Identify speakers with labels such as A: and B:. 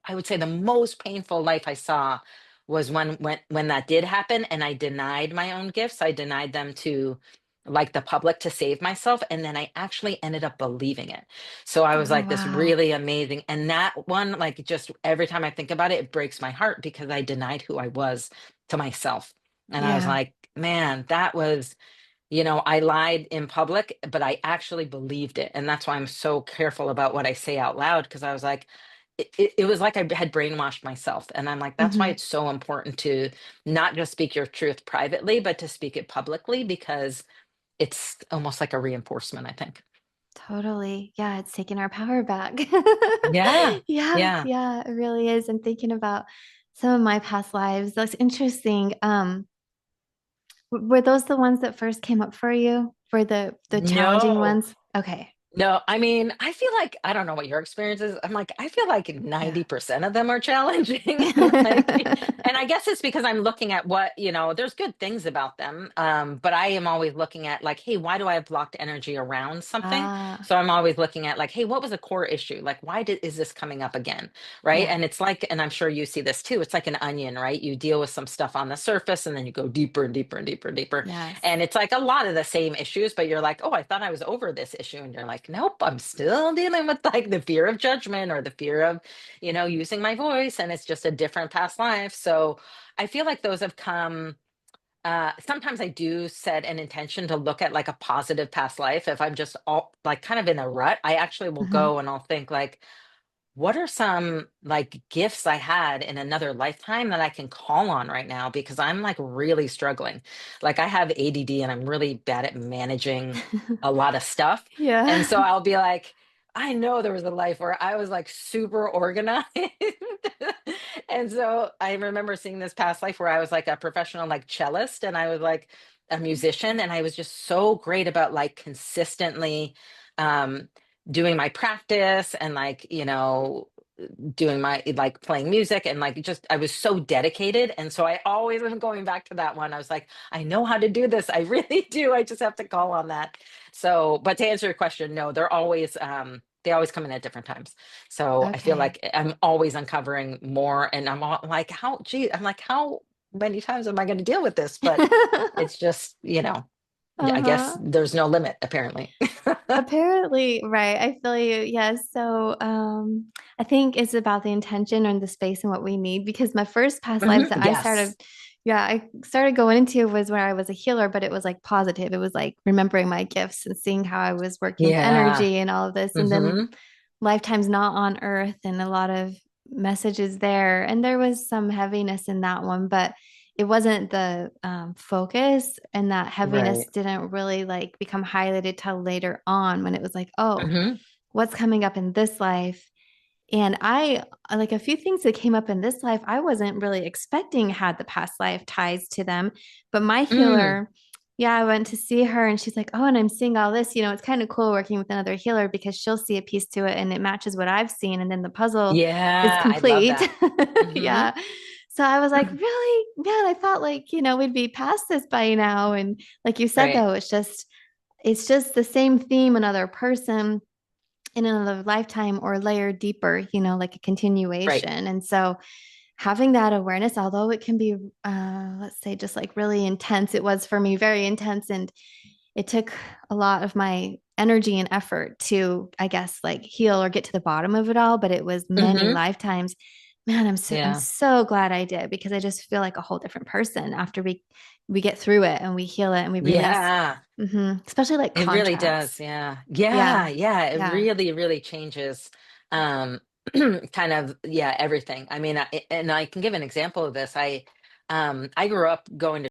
A: I would say the most painful life I saw was when that did happen and I denied my own gifts. I denied them to like the public to save myself, and then I actually ended up believing it. So I was
B: Oh,
A: like this
B: wow.
A: really amazing, and that one, like, just every time I think about it, it breaks my heart because I denied who I was to myself. And I was
B: Yeah.
A: like, man, that was, I lied in public, but I actually believed it. And that's why I'm so careful about what I say out loud, because I was like, it was like I had brainwashed myself. And I'm like, that's why
B: Mhm.
A: it's so important to not just speak your truth privately, but to speak it publicly, because it's almost like a reinforcement, I think.
B: Totally. Yeah, it's taking our power back.
A: Yeah.
B: Yeah,
A: Yeah.
B: yeah, it really is. And thinking about some of my past lives, that's interesting. Were those the ones that first came up for you? For the challenging
A: No.
B: ones? Okay.
A: No, I mean, I feel like I don't know what your experience is. I'm like, I feel like
B: Yeah.
A: 90% of them are challenging. Like, and I guess it's because I'm looking at what, there's good things about them. But I am always looking at like, hey, why do I have blocked energy around something?
B: Ah,
A: So I'm always looking at like, hey, what was a core issue? Like, is this coming up again? Right.
B: yeah.
A: And it's like, and I'm sure you see this too. It's like an onion, right? You deal with some stuff on the surface and then you go deeper and deeper and deeper and deeper.
B: Yes.
A: And it's like a lot of the same issues, but you're like, oh, I thought I was over this issue. And you're like, nope, I'm still dealing with like the fear of judgment or the fear of, using my voice. And it's just a different past life. So I feel like those have come. Sometimes I do set an intention to look at like a positive past life. If I'm just all like kind of in a rut, I actually will
B: Mhm.
A: go and I'll think like, what are some like gifts I had in another lifetime that I can call on right now? Because I'm like really struggling. Like I have ADD and I'm really bad at managing a lot of stuff. And
B: Yeah.
A: so I'll be like, I know there was a life where I was like super organized. And so I remember seeing this past life where I was like a professional like cellist and I was like a musician and I was just so great about like consistently um doing my practice and like doing my like playing music and like just I was so dedicated, and so I always am going back to that one. I was like, I know how to do this, I really do, I just have to call on that. So but to answer your question, no, they always come in at different times. So I feel
B: Okay.
A: like I'm always uncovering more, and like, I'm like, how many times am I going to deal with this? But it's just, I guess
B: Uh-huh.
A: there's no limit apparently.
B: Apparently, right. I feel you. Yes. So, I think it's about the intention and the space and what we need because my first past lives that I started,
A: Yes.
B: yeah, I started going into was where I was a healer, but it was like positive. It was like remembering my gifts and seeing how I was working with
A: Yeah.
B: energy and all of this. And then
A: Hmm.
B: lifetimes not on earth and a lot of messages there. And there was some heaviness in that one, but it wasn't the focus, and that heaviness
A: Right.
B: didn't really like become highlighted till later on when it was like, oh,
A: Hmm.
B: what's coming up in this life. And I like a few things that came up in this life I wasn't really expecting had the past life ties to them. But my
A: Mm.
B: healer, yeah, I went to see her and she's like, oh, and I'm seeing all this. It's kind of cool working with another healer because she'll see a piece to it and it matches what I've seen. And then the puzzle is
A: Yeah, I love
B: complete.
A: that. Hmm.
B: Yeah. So I was like, really? Man, I thought like, we'd be past this by now. And like you said,
A: Right.
B: though, it's just the same theme, another person in another lifetime or layer deeper, like a
A: Right.
B: continuation. And so having that awareness, although it can be, let's say, just like really intense, it was for me very intense. And it took a lot of my energy and effort to, I guess, like heal or get to the bottom of it all. But it was many
A: Hmm.
B: lifetimes. Man, I'm
A: Yeah.
B: so glad I did because I just feel like a whole different person after we get through it and we heal it and we release.
A: Yeah.
B: Especially like
A: It really
B: contracts.
A: does. Yeah. Yeah.
B: Yeah,
A: Yeah. It
B: yeah.
A: really, really changes um kind of, yeah, everything. I mean, and I can give an example of this. I grew up going to